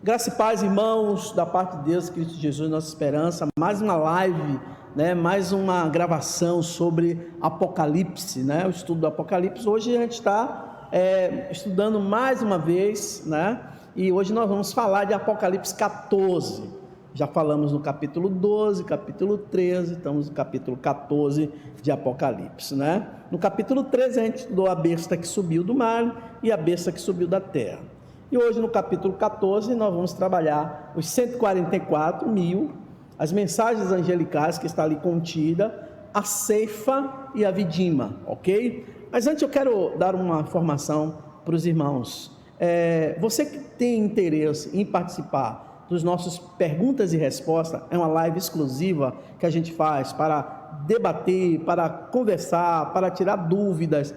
Graça e paz, irmãos, da parte de Deus, Cristo Jesus, nossa esperança. Mais uma live, mais uma gravação sobre Apocalipse, o estudo do Apocalipse. Hoje a gente está estudando mais uma vez, e hoje nós vamos falar de Apocalipse 14. Já falamos no capítulo 12, capítulo 13, estamos no capítulo 14 de Apocalipse, No capítulo 13 a gente estudou a besta que subiu do mar e a besta que subiu da terra. E hoje no capítulo 14 nós vamos trabalhar os 144 mil, as mensagens angelicais que está ali contida, a ceifa e a vidima, ok? Mas antes eu quero dar uma informação para os irmãos. Você que tem interesse em participar dos nossos perguntas e respostas, é uma live exclusiva que a gente faz para debater, para conversar, para tirar dúvidas,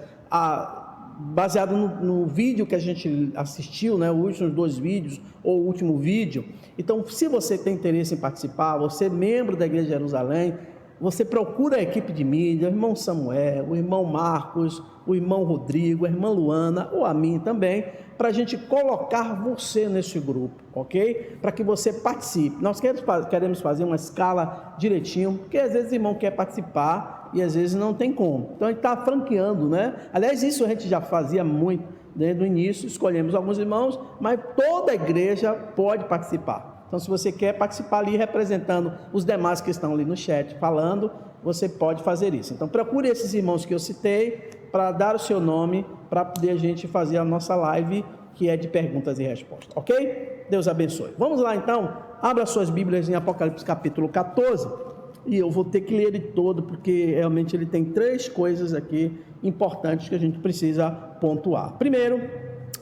baseado no vídeo que a gente assistiu, os últimos 2 vídeos, ou o último vídeo. Então, se você tem interesse em participar, você é membro da Igreja de Jerusalém, você procura a equipe de mídia, o irmão Samuel, o irmão Marcos, o irmão Rodrigo, a irmã Luana, ou a mim também, para a gente colocar você nesse grupo, ok? Para que você participe. Nós queremos fazer uma escala direitinho, porque às vezes o irmão quer participar e às vezes não tem como. Então a gente está franqueando, Aliás, isso a gente já fazia muito desde o início, escolhemos alguns irmãos, mas toda a igreja pode participar. Então, se você quer participar ali representando os demais que estão ali no chat falando, você pode fazer isso. Então, procure esses irmãos que eu citei para dar o seu nome, para poder a gente fazer a nossa live, que é de perguntas e respostas, ok? Deus abençoe. Vamos lá então, abra suas Bíblias em Apocalipse capítulo 14, e eu vou ter que ler ele todo, porque realmente ele tem 3 coisas aqui importantes que a gente precisa pontuar. Primeiro,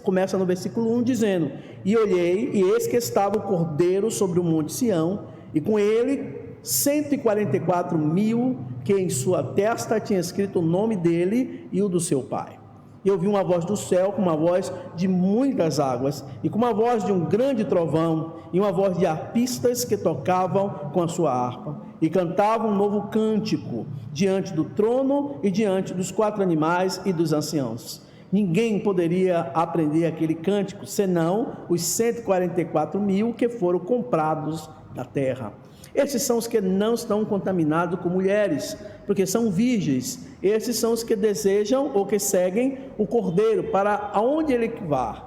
começa no versículo 1 dizendo: E olhei, e eis que estava o Cordeiro sobre o monte Sião, e com ele 144 mil, que em sua testa tinha escrito o nome dele e o do seu pai. E eu vi uma voz do céu, com uma voz de muitas águas, e com uma voz de um grande trovão, e uma voz de arpistas que tocavam com a sua harpa, e cantavam um novo cântico, diante do trono e diante dos 4 animais e dos anciãos. Ninguém poderia aprender aquele cântico, senão os 144 mil que foram comprados da terra. Esses são os que não estão contaminados com mulheres, porque são virgens. Esses são os que desejam ou que seguem o Cordeiro para aonde ele vá.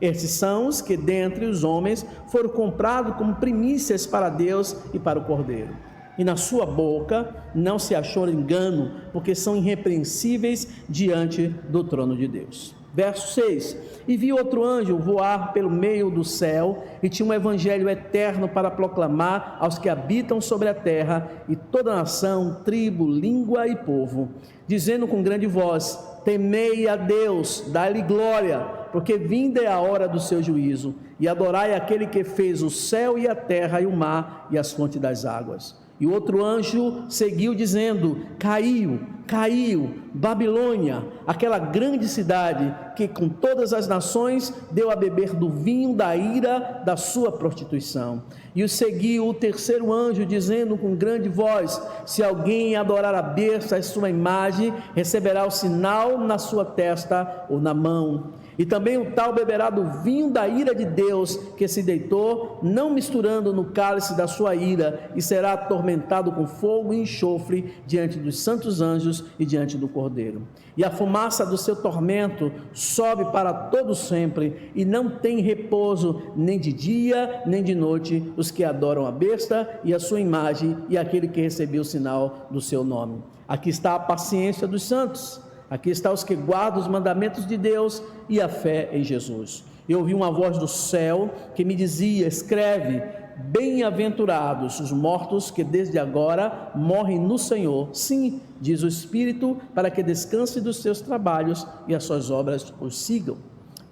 Esses são os que dentre os homens foram comprados como primícias para Deus e para o Cordeiro. E na sua boca não se achou engano, porque são irrepreensíveis diante do trono de Deus. Verso 6: E vi outro anjo voar pelo meio do céu, e tinha um evangelho eterno para proclamar aos que habitam sobre a terra, e toda nação, tribo, língua e povo, dizendo com grande voz: Temei a Deus, dai-lhe glória, porque vinda é a hora do seu juízo, e adorai aquele que fez o céu e a terra e o mar e as fontes das águas. E o outro anjo seguiu dizendo: Caiu, Babilônia, aquela grande cidade que com todas as nações deu a beber do vinho da ira da sua prostituição. E o seguiu o terceiro anjo dizendo com grande voz: Se alguém adorar a besta, a sua imagem, receberá o sinal na sua testa ou na mão. E também o tal beberá do vinho da ira de Deus, que se deitou, não misturando no cálice da sua ira, e será atormentado com fogo e enxofre diante dos santos anjos e diante do Cordeiro. E a fumaça do seu tormento sobe para todo sempre, e não tem repouso nem de dia nem de noite os que adoram a besta e a sua imagem e aquele que recebeu o sinal do seu nome. Aqui está a paciência dos santos. Aqui está os que guardam os mandamentos de Deus e a fé em Jesus. Eu ouvi uma voz do céu que me dizia: Escreve, bem-aventurados os mortos que desde agora morrem no Senhor. Sim, diz o Espírito, para que descanse dos seus trabalhos e as suas obras os sigam.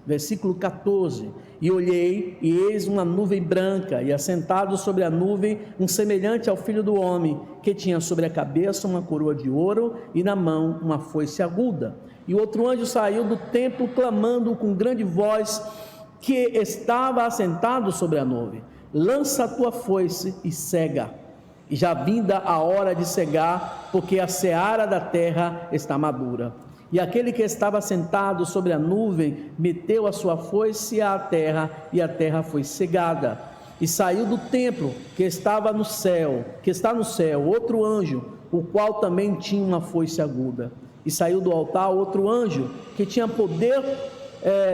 Versículo 14: E olhei, e eis uma nuvem branca, e assentado sobre a nuvem, um semelhante ao Filho do Homem, que tinha sobre a cabeça uma coroa de ouro, e na mão uma foice aguda. E o outro anjo saiu do templo, clamando com grande voz, que estava assentado sobre a nuvem: Lança a tua foice e cega, e já vinda a hora de cegar, porque a seara da terra está madura. E aquele que estava sentado sobre a nuvem meteu a sua foice à terra, e a terra foi cegada. E saiu do templo que está no céu, outro anjo, o qual também tinha uma foice aguda. E saiu do altar outro anjo, que tinha poder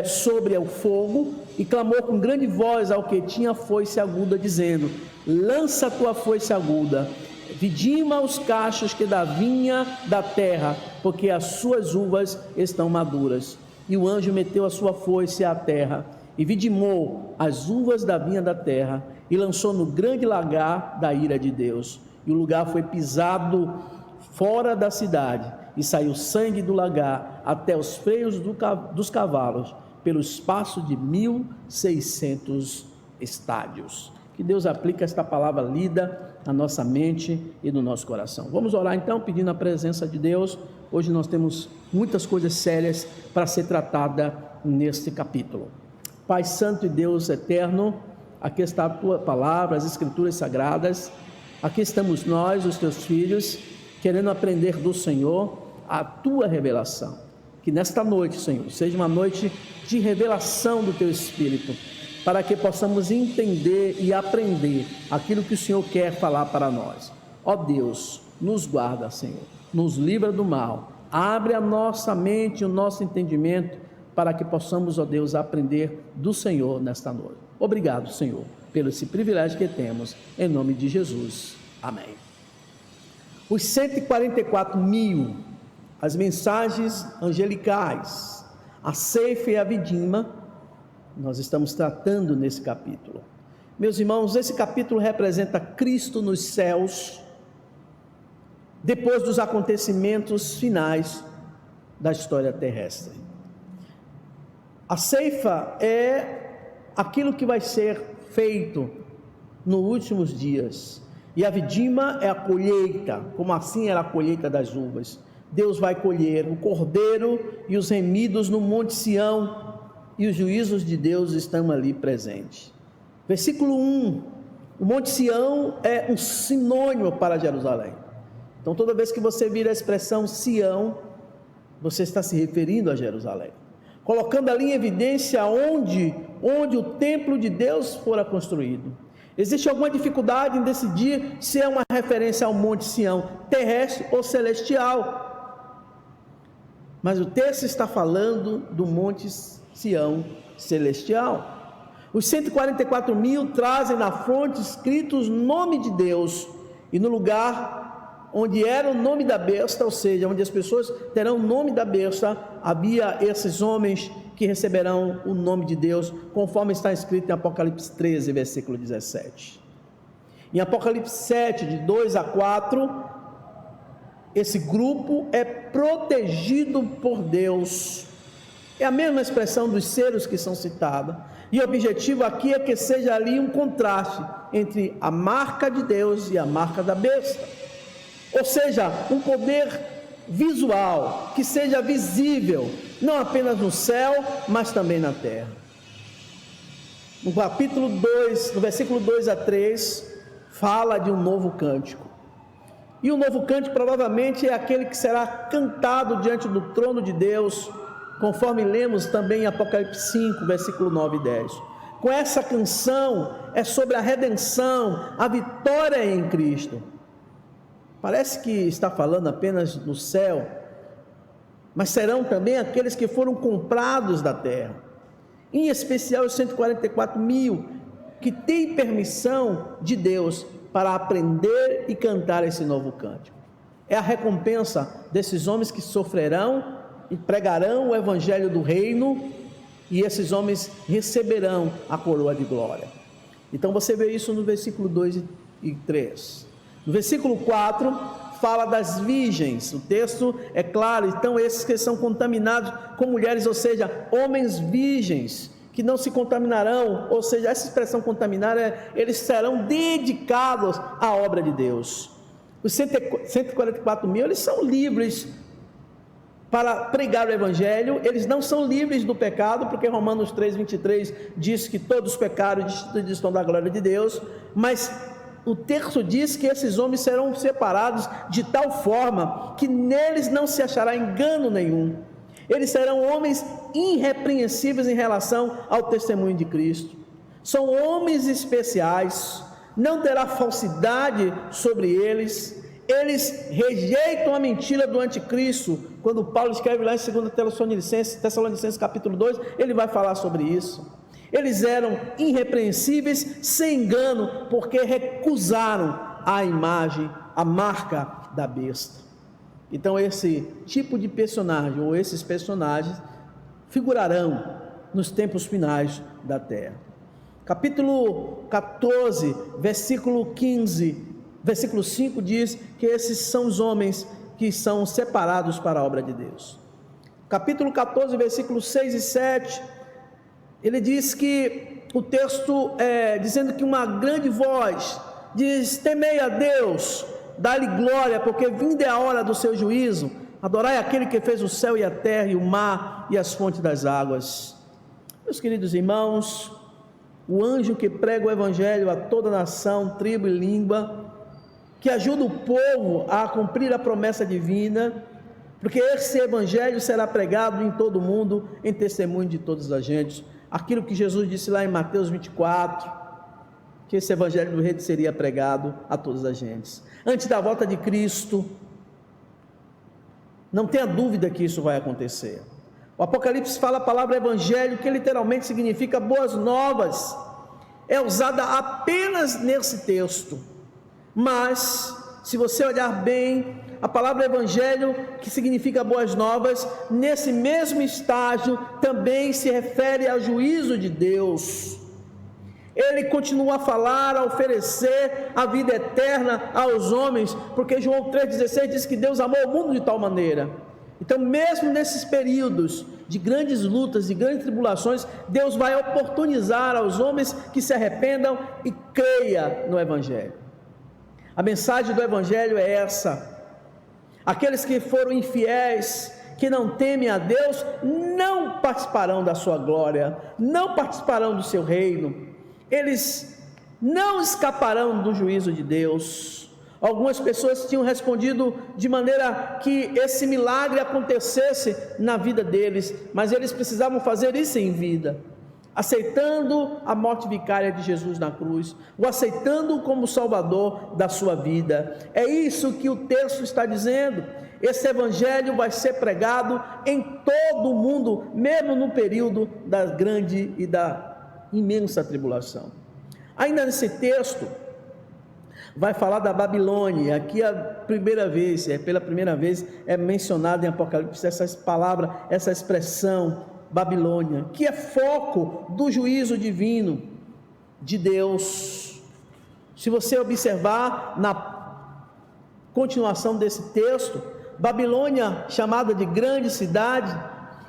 sobre o fogo, e clamou com grande voz ao que tinha foice aguda, dizendo: lança a tua foice aguda, vidima os cachos que da vinha da terra, porque as suas uvas estão maduras. E o anjo meteu a sua foice à terra, e vidimou as uvas da vinha da terra, e lançou no grande lagar da ira de Deus. E o lugar foi pisado fora da cidade, e saiu sangue do lagar até os freios dos cavalos, pelo espaço de 1.600 estádios. Que Deus aplique esta palavra lida na nossa mente e no nosso coração. Vamos orar então, pedindo a presença de Deus. Hoje nós temos muitas coisas sérias para ser tratada neste capítulo. Pai Santo e Deus eterno, aqui está a tua palavra, as escrituras sagradas. Aqui estamos nós, os teus filhos, querendo aprender do Senhor a tua revelação. Que nesta noite, Senhor, seja uma noite de revelação do teu Espírito, para que possamos entender e aprender aquilo que o Senhor quer falar para nós. Ó Deus, nos guarda, Senhor, nos livra do mal, abre a nossa mente e o nosso entendimento, para que possamos, ó Deus, aprender do Senhor nesta noite. Obrigado, Senhor, pelo esse privilégio que temos, em nome de Jesus. Amém. Os 144 mil, as mensagens angelicais, a ceifa e a vidima, nós estamos tratando nesse capítulo. Meus irmãos, esse capítulo representa Cristo nos céus, depois dos acontecimentos finais da história terrestre. A ceifa é aquilo que vai ser feito nos últimos dias, e a vidima é a colheita, como assim era a colheita das uvas. Deus vai colher o cordeiro e os remidos no Monte Sião, e os juízos de Deus estão ali presentes. Versículo 1, o Monte Sião é um sinônimo para Jerusalém. Então toda vez que você vira a expressão Sião, você está se referindo a Jerusalém, colocando ali em evidência onde o templo de Deus fora construído. Existe alguma dificuldade em decidir se é uma referência ao Monte Sião terrestre ou celestial, mas o texto está falando do Monte Sião celestial. Os 144 mil trazem na fronte escritos o nome de Deus, e no lugar onde era o nome da besta, ou seja, onde as pessoas terão o nome da besta, havia esses homens que receberão o nome de Deus, conforme está escrito em Apocalipse 13, versículo 17. Em Apocalipse 7, de 2 a 4, esse grupo é protegido por Deus. É a mesma expressão dos seres que são citados, e o objetivo aqui é que seja ali um contraste entre a marca de Deus e a marca da besta, ou seja, um poder visual, que seja visível, não apenas no céu, mas também na terra. No capítulo 2, no versículo 2 a 3, fala de um novo cântico, e o novo cântico provavelmente é aquele que será cantado diante do trono de Deus, conforme lemos também em Apocalipse 5, versículo 9 e 10. Com essa canção é sobre a redenção, a vitória em Cristo. Parece que está falando apenas no céu, mas serão também aqueles que foram comprados da terra, em especial os 144 mil, que têm permissão de Deus para aprender e cantar esse novo cântico. É a recompensa desses homens que sofrerão e pregarão o evangelho do reino, e esses homens receberão a coroa de glória. Então você vê isso no versículo 2 e 3. No versículo 4 fala das virgens. O texto é claro. Então esses que são contaminados com mulheres, ou seja, homens virgens, que não se contaminarão, ou seja, essa expressão contaminar eles serão dedicados à obra de Deus. Os 144 mil, eles são livres para pregar o evangelho. Eles não são livres do pecado, porque Romanos 3:23 diz que todos pecaram e destituídos estão da glória de Deus, mas o texto diz que esses homens serão separados de tal forma que neles não se achará engano nenhum. Eles serão homens irrepreensíveis em relação ao testemunho de Cristo. São homens especiais, não terá falsidade sobre eles. Eles rejeitam a mentira do anticristo. Quando Paulo escreve lá em 2 Tessalonicenses capítulo 2, ele vai falar sobre isso. Eles eram irrepreensíveis, sem engano, porque recusaram a imagem, a marca da besta. Então esse tipo de personagem, ou esses personagens, figurarão nos tempos finais da terra. Capítulo 14, versículo 5 diz que esses são os homens que são separados para a obra de Deus. Capítulo 14, versículos 6 e 7, ele diz que o texto dizendo que uma grande voz diz: temei a Deus, dá-lhe glória, porque vinda é a hora do seu juízo, adorai aquele que fez o céu e a terra e o mar e as fontes das águas. Meus queridos irmãos, o anjo que prega o evangelho a toda nação, tribo e língua, que ajuda o povo a cumprir a promessa divina, porque esse evangelho será pregado em todo o mundo, em testemunho de todas as gentes. Aquilo que Jesus disse lá em Mateus 24, que esse evangelho do reino seria pregado a todas as gentes. Antes da volta de Cristo, não tenha dúvida que isso vai acontecer. O Apocalipse fala a palavra evangelho, que literalmente significa boas novas, é usada apenas nesse texto, mas se você olhar bem, a palavra evangelho, que significa boas novas, nesse mesmo estágio também se refere ao juízo de Deus. Ele continua a falar, a oferecer a vida eterna aos homens, porque João 3,16 diz que Deus amou o mundo de tal maneira. Então, mesmo nesses períodos de grandes lutas, de grandes tribulações, Deus vai oportunizar aos homens que se arrependam e creiam no evangelho. A mensagem do evangelho é essa: aqueles que foram infiéis, que não temem a Deus, não participarão da sua glória, não participarão do seu reino, eles não escaparão do juízo de Deus. Algumas pessoas tinham respondido de maneira que esse milagre acontecesse na vida deles, mas eles precisavam fazer isso em vida, aceitando a morte vicária de Jesus na cruz, o aceitando como Salvador da sua vida. É isso que o texto está dizendo. Esse evangelho vai ser pregado em todo o mundo, mesmo no período da grande e da imensa tribulação. Ainda nesse texto vai falar da Babilônia. Aqui pela primeira vez é mencionada em Apocalipse essa palavra, essa expressão Babilônia, que é foco do juízo divino de Deus. Se você observar na continuação desse texto, Babilônia, chamada de grande cidade,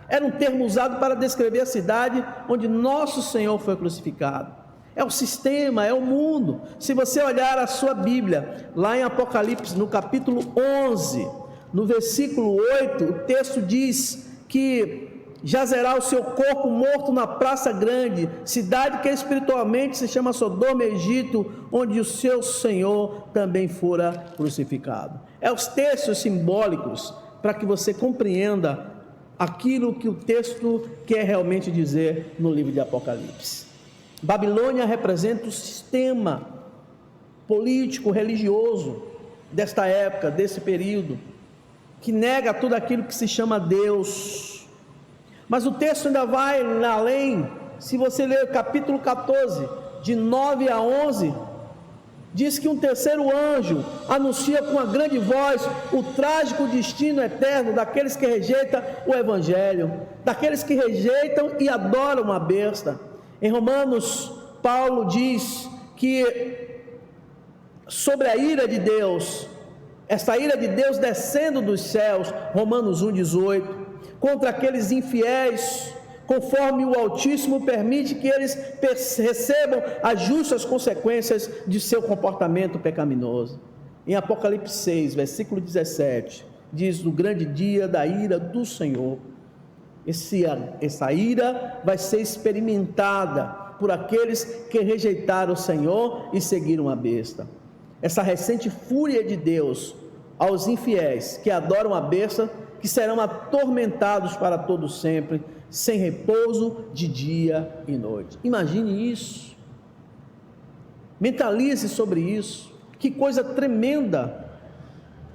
era um termo usado para descrever a cidade onde nosso Senhor foi crucificado. É o sistema, é o mundo. Se você olhar a sua Bíblia, lá em Apocalipse, no capítulo 11, no versículo 8, o texto diz que jazerá o seu corpo morto na praça grande, cidade que espiritualmente se chama Sodoma e Egito, onde o seu Senhor também fora crucificado. É os textos simbólicos para que você compreenda aquilo que o texto quer realmente dizer no livro de Apocalipse. Babilônia representa o sistema político, religioso desta época, desse período, que nega tudo aquilo que se chama Deus. Mas o texto ainda vai além. Se você ler o capítulo 14, de 9 a 11, diz que um terceiro anjo anuncia com uma grande voz o trágico destino eterno daqueles que rejeitam o evangelho, daqueles que rejeitam e adoram a besta. Em Romanos, Paulo diz que sobre a ira de Deus, essa ira de Deus descendo dos céus, Romanos 1,18, contra aqueles infiéis, conforme o Altíssimo permite que eles recebam as justas consequências de seu comportamento pecaminoso. Em Apocalipse 6, versículo 17, diz: no grande dia da ira do Senhor, essa ira vai ser experimentada por aqueles que rejeitaram o Senhor e seguiram a besta. Essa recente fúria de Deus aos infiéis que adoram a besta que serão atormentados para todo sempre, sem repouso de dia e noite. Imagine isso, mentalize sobre isso. Que coisa tremenda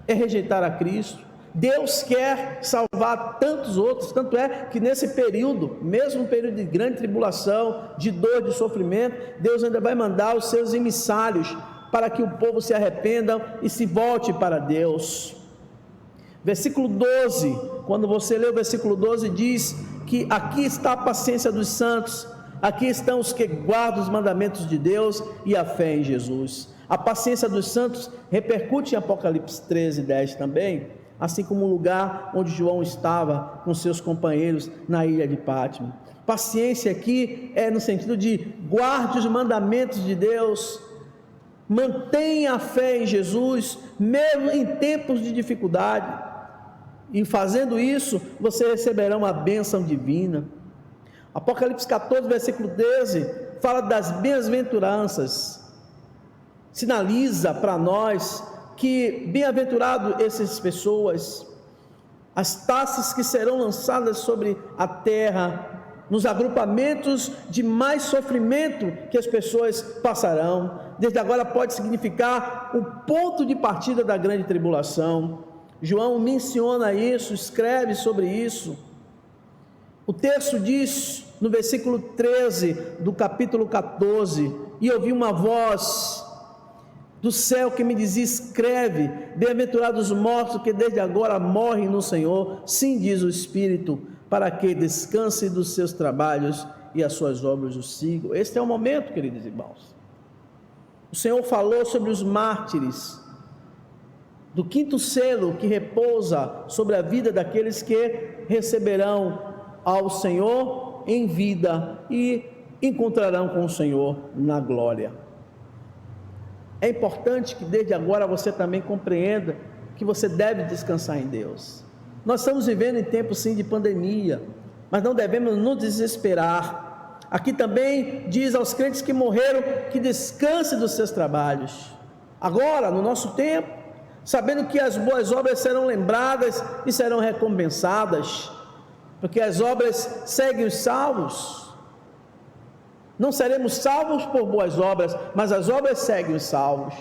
é rejeitar a Cristo. Deus quer salvar tantos outros, tanto é que nesse período, mesmo período de grande tribulação, de dor, de sofrimento, Deus ainda vai mandar os seus emissários para que o povo se arrependa e se volte para Deus. Versículo 12, quando você lê o versículo 12, diz que aqui está a paciência dos santos, aqui estão os que guardam os mandamentos de Deus e a fé em Jesus. A paciência dos santos repercute em Apocalipse 13, 10 também, assim como o lugar onde João estava com seus companheiros na ilha de Pátimo. Paciência aqui é no sentido de guarde os mandamentos de Deus, mantenha a fé em Jesus, mesmo em tempos de dificuldade, e fazendo isso, você receberá uma bênção divina. Apocalipse 14, versículo 13, fala das bem-aventuranças, sinaliza para nós que bem-aventurado essas pessoas, as taças que serão lançadas sobre a terra, nos agrupamentos de mais sofrimento que as pessoas passarão, desde agora pode significar o ponto de partida da grande tribulação. João menciona isso, escreve sobre isso. O texto diz no versículo 13 do capítulo 14: e ouvi uma voz do céu que me dizia: escreve, bem-aventurados os mortos que desde agora morrem no Senhor, sim, diz o Espírito, para que descansem dos seus trabalhos e as suas obras os sigam. Este é o momento, queridos irmãos. O Senhor falou sobre os mártires, do quinto selo que repousa sobre a vida daqueles que receberão ao Senhor em vida e encontrarão com o Senhor na glória. É importante que desde agora você também compreenda que você deve descansar em Deus. Nós estamos vivendo em tempos sim de pandemia, mas não devemos nos desesperar. Aqui também diz aos crentes que morreram que descanse dos seus trabalhos. Agora, no nosso tempo, sabendo que as boas obras serão lembradas e serão recompensadas, porque as obras seguem os salvos. Não seremos salvos por boas obras, mas as obras seguem os salvos.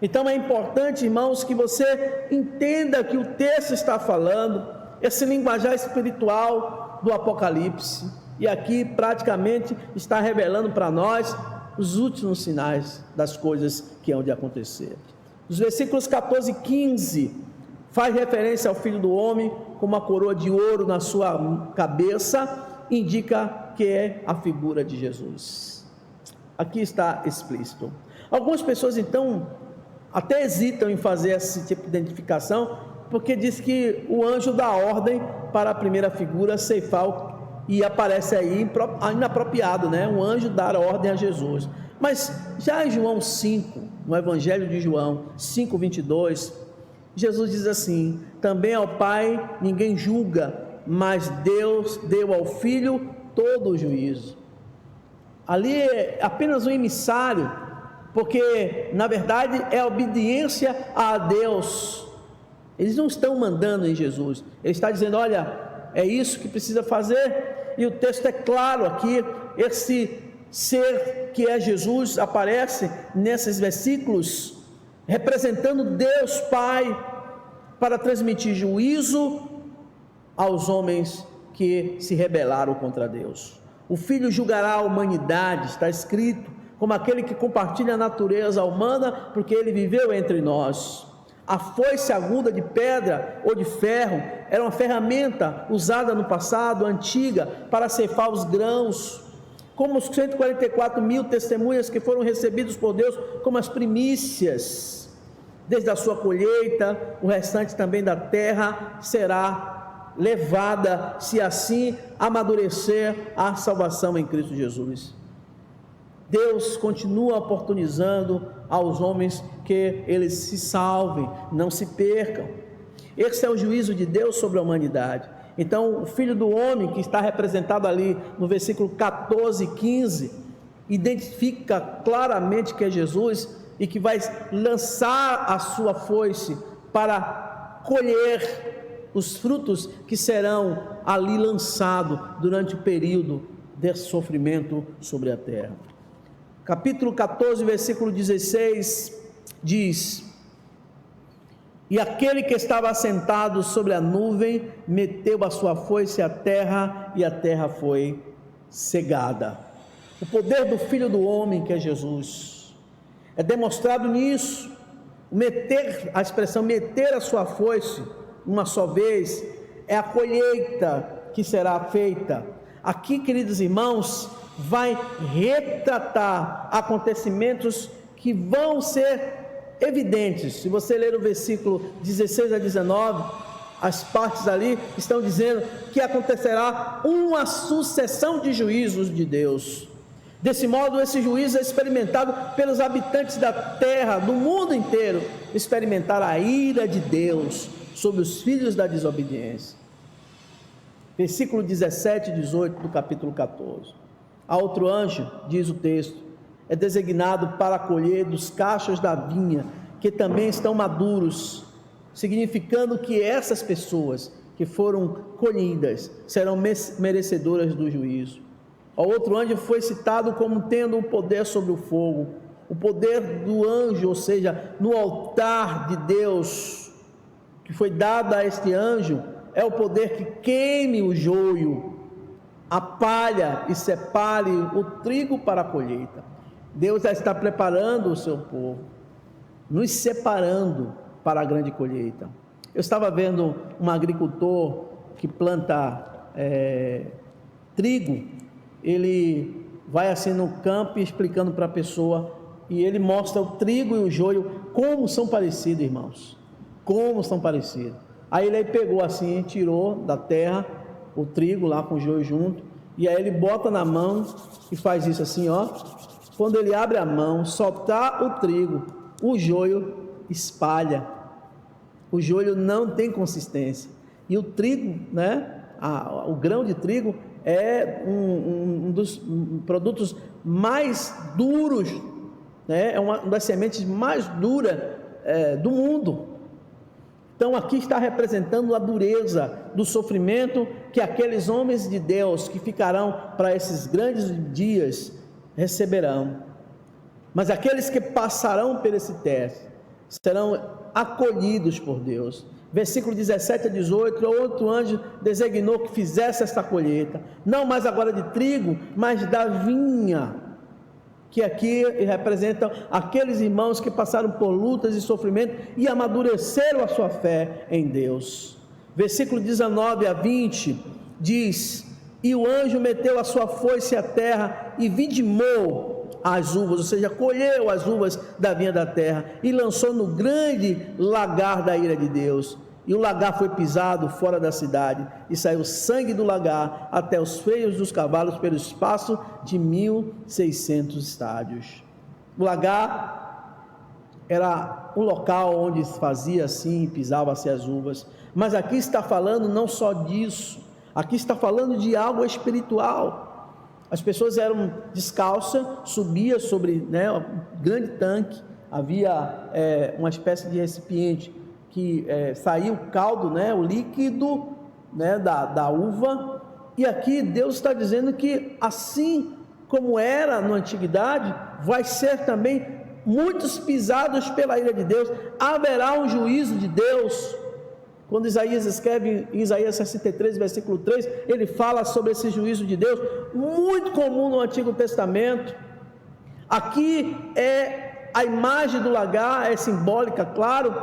Então é importante, irmãos, que você entenda que o texto está falando, esse linguajar espiritual do Apocalipse, e aqui praticamente está revelando para nós os últimos sinais das coisas que hão de acontecer. Os versículos 14 e 15 faz referência ao Filho do Homem com uma coroa de ouro na sua cabeça, indica que é a figura de Jesus. Aqui está explícito. Algumas pessoas então até hesitam em fazer esse tipo de identificação, porque diz que o anjo dá ordem para a primeira figura ceifar, e aparece aí inapropriado, né? Um anjo dar ordem a Jesus. Mas já em João 5, no Evangelho de João 5:22, Jesus diz assim: também ao Pai ninguém julga, mas Deus deu ao Filho todo o juízo. Ali é apenas um emissário, porque na verdade é obediência a Deus. Eles não estão mandando em Jesus, ele está dizendo: olha, é isso que precisa fazer. E o texto é claro aqui, esse ser que é Jesus aparece nesses versículos representando Deus Pai para transmitir juízo aos homens que se rebelaram contra Deus. O Filho julgará a humanidade, está escrito, como aquele que compartilha a natureza humana, porque ele viveu entre nós. A foice aguda de pedra ou de ferro era uma ferramenta usada no passado, antiga, para ceifar os grãos. Como os 144 mil testemunhas que foram recebidos por Deus como as primícias, desde a sua colheita, o restante também da terra será levada, se assim amadurecer a salvação em Cristo Jesus. Deus continua oportunizando aos homens que eles se salvem, não se percam. Esse é o juízo de Deus sobre a humanidade. Então, o Filho do Homem, que está representado ali no versículo 14 e 15, identifica claramente que é Jesus e que vai lançar a sua foice para colher os frutos que serão ali lançados durante o período de sofrimento sobre a terra. Capítulo 14, versículo 16 diz: e aquele que estava assentado sobre a nuvem meteu a sua foice à terra, e a terra foi cegada. O poder do Filho do Homem, que é Jesus, é demonstrado nisso. A expressão meter a sua foice uma só vez é a colheita que será feita. Aqui, queridos irmãos, vai retratar acontecimentos que vão ser evidentes. Se você ler o versículo 16 a 19, as partes ali estão dizendo que acontecerá uma sucessão de juízos de Deus. Desse modo, esse juízo é experimentado pelos habitantes da terra, do mundo inteiro, experimentar a ira de Deus sobre os filhos da desobediência. Versículo 17 e 18 do capítulo 14. A outro anjo, diz o texto, é designado para colher dos cachos da vinha, que também estão maduros, significando que essas pessoas que foram colhidas serão merecedoras do juízo. O outro anjo foi citado como tendo o poder sobre o fogo, o poder do anjo, ou seja, no altar de Deus, que foi dado a este anjo, é o poder que queime o joio, a palha e separe o trigo para a colheita. Deus já está preparando o seu povo, nos separando para a grande colheita. Eu estava vendo um agricultor que planta trigo. Ele vai assim no campo explicando para a pessoa, e ele mostra o trigo e o joio, como são parecidos, irmãos, como são parecidos. Aí ele pegou assim, tirou da terra o trigo lá com o joio junto, e aí ele bota na mão e faz isso assim, ó. Quando ele abre a mão, soltar o trigo, o joio espalha. O joio não tem consistência, e o trigo, né, o grão de trigo é um dos produtos mais duros, né? É uma das sementes mais duras do mundo. Então aqui está representando a dureza do sofrimento que aqueles homens de Deus que ficarão para esses grandes dias receberão. Mas aqueles que passarão por esse teste serão acolhidos por Deus. Versículo 17 a 18, outro anjo designou que fizesse esta colheita, não mais agora de trigo, mas da vinha, que aqui representam aqueles irmãos que passaram por lutas e sofrimento e amadureceram a sua fé em Deus. Versículo 19 a 20 diz: e o anjo meteu a sua foice à terra e vidimou as uvas, ou seja, colheu as uvas da vinha da terra e lançou no grande lagar da ira de Deus, e o lagar foi pisado fora da cidade, e saiu sangue do lagar até os freios dos cavalos pelo espaço de 1.600 estádios. O lagar era um local onde se fazia assim, pisava-se as uvas, mas aqui está falando não só disso, aqui está falando de algo espiritual. As pessoas eram descalças, subia sobre um grande tanque, havia uma espécie de recipiente que saía o caldo, o líquido da uva, e aqui Deus está dizendo que assim como era na antiguidade, vai ser também muitos pisados pela ira de Deus, haverá um juízo de Deus. Quando Isaías escreve em Isaías 63, versículo 3, ele fala sobre esse juízo de Deus, muito comum no Antigo Testamento. Aqui a imagem do lagar, é simbólica, claro,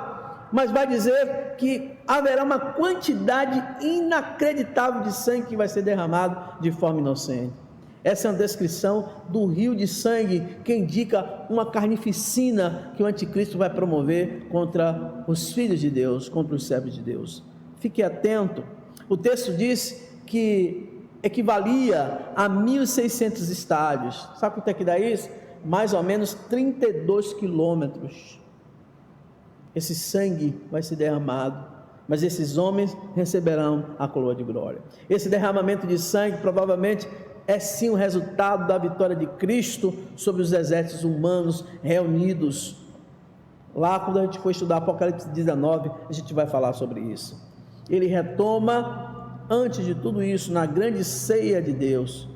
mas vai dizer que haverá uma quantidade inacreditável de sangue que vai ser derramado de forma inocente. Essa é uma descrição do rio de sangue que indica uma carnificina que o anticristo vai promover contra os filhos de Deus, contra os servos de Deus. Fique atento. O texto diz que equivalia a 1.600 estádios. Sabe quanto é que dá isso? Mais ou menos 32 quilômetros. Esse sangue vai ser derramado, mas esses homens receberão a coroa de glória. Esse derramamento de sangue provavelmente é sim o resultado da vitória de Cristo sobre os exércitos humanos reunidos. Lá quando a gente for estudar Apocalipse 19, a gente vai falar sobre isso. ele retoma, antes de tudo isso, na grande ceia de Deus.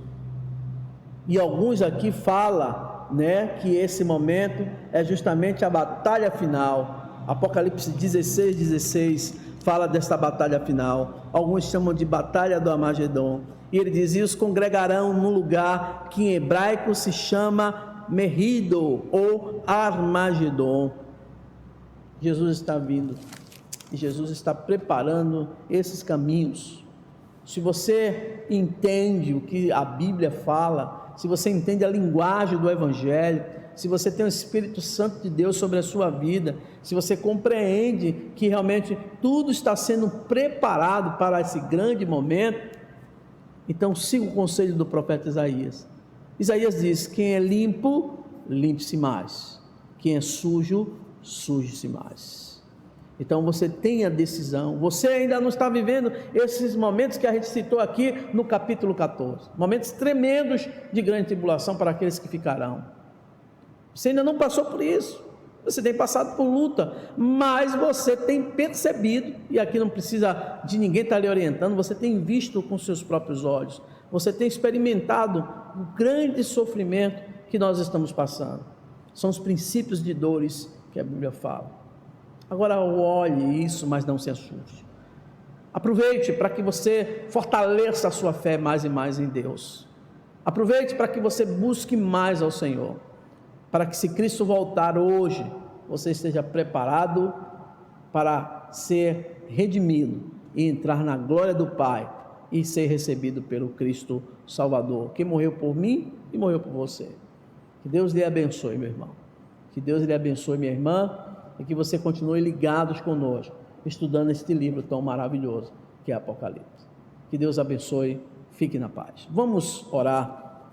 E alguns aqui falam, né, que esse momento é justamente a batalha final. Apocalipse 16:16 fala desta batalha final. Alguns chamam de batalha do Armagedon. E ele diz: e os congregarão num lugar que em hebraico se chama Megido ou Armagedon. Jesus está vindo e Jesus está preparando esses caminhos. Se você entende o que a Bíblia fala, se você entende a linguagem do Evangelho, se você tem o Espírito Santo de Deus sobre a sua vida, se você compreende que realmente tudo está sendo preparado para esse grande momento, então siga o conselho do profeta Isaías. Isaías diz: quem é limpo, limpe-se mais; quem é sujo, suje-se mais. Então você tem a decisão. Você ainda não está vivendo esses momentos que a gente citou aqui no capítulo 14, momentos tremendos de grande tribulação para aqueles que ficarão. Você ainda não passou por isso, você tem passado por luta, mas você tem percebido, e aqui não precisa de ninguém estar lhe orientando, você tem visto com seus próprios olhos, você tem experimentado o grande sofrimento que nós estamos passando. São os princípios de dores que a Bíblia fala. Agora olhe isso, mas não se assuste. Aproveite para que você fortaleça a sua fé mais e mais em Deus. Aproveite para que você busque mais ao Senhor, para que, se Cristo voltar hoje, você esteja preparado para ser redimido e entrar na glória do Pai e ser recebido pelo Cristo Salvador, que morreu por mim e morreu por você. Que Deus lhe abençoe, meu irmão. Que Deus lhe abençoe, minha irmã, e que você continue ligados conosco, estudando este livro tão maravilhoso que é Apocalipse. Que Deus abençoe, fique na paz. Vamos orar,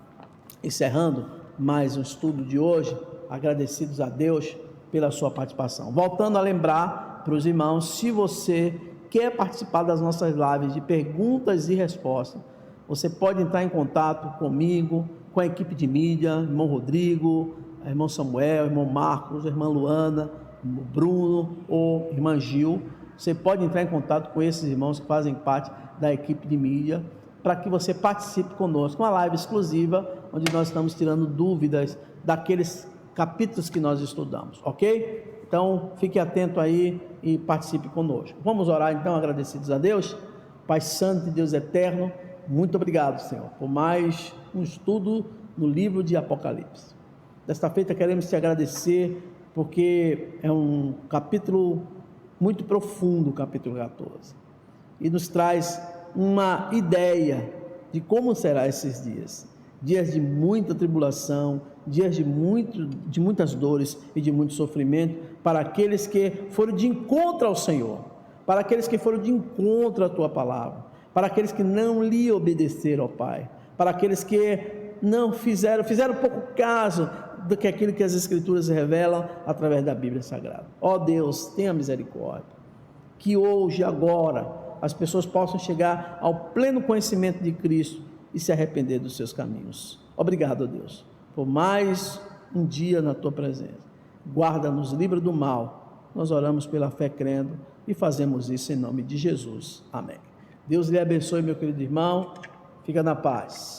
encerrando mais um estudo de hoje, agradecidos a Deus pela sua participação. Voltando a lembrar para os irmãos, se você quer participar das nossas lives de perguntas e respostas, você pode entrar em contato comigo, com a equipe de mídia, irmão Rodrigo, irmão Samuel, irmão Marcos, irmã Luana, Bruno ou irmã Gil. Você pode entrar em contato com esses irmãos que fazem parte da equipe de mídia, para que você participe conosco, uma live exclusiva, onde nós estamos tirando dúvidas daqueles capítulos que nós estudamos, ok? Então, fique atento aí e participe conosco. Vamos orar então, agradecidos a Deus. Pai Santo e Deus Eterno, muito obrigado, Senhor, por mais um estudo no livro de Apocalipse. Desta feita queremos te agradecer, porque é um capítulo muito profundo, o capítulo 14, e nos traz uma ideia de como serão esses dias de muita tribulação, dias de muitas dores e de muito sofrimento, para aqueles que foram de encontro ao Senhor, para aqueles que foram de encontro à Tua Palavra, para aqueles que não lhe obedeceram, ó Pai, para aqueles que não fizeram pouco caso do que aquilo que as Escrituras revelam através da Bíblia Sagrada. Ó Deus, tenha misericórdia, que hoje, agora, as pessoas possam chegar ao pleno conhecimento de Cristo e se arrepender dos seus caminhos. Obrigado, Deus, por mais um dia na Tua presença. Guarda-nos, livra do mal. Nós oramos pela fé crendo e fazemos isso em nome de Jesus. Amém. Deus lhe abençoe, meu querido irmão. Fica na paz.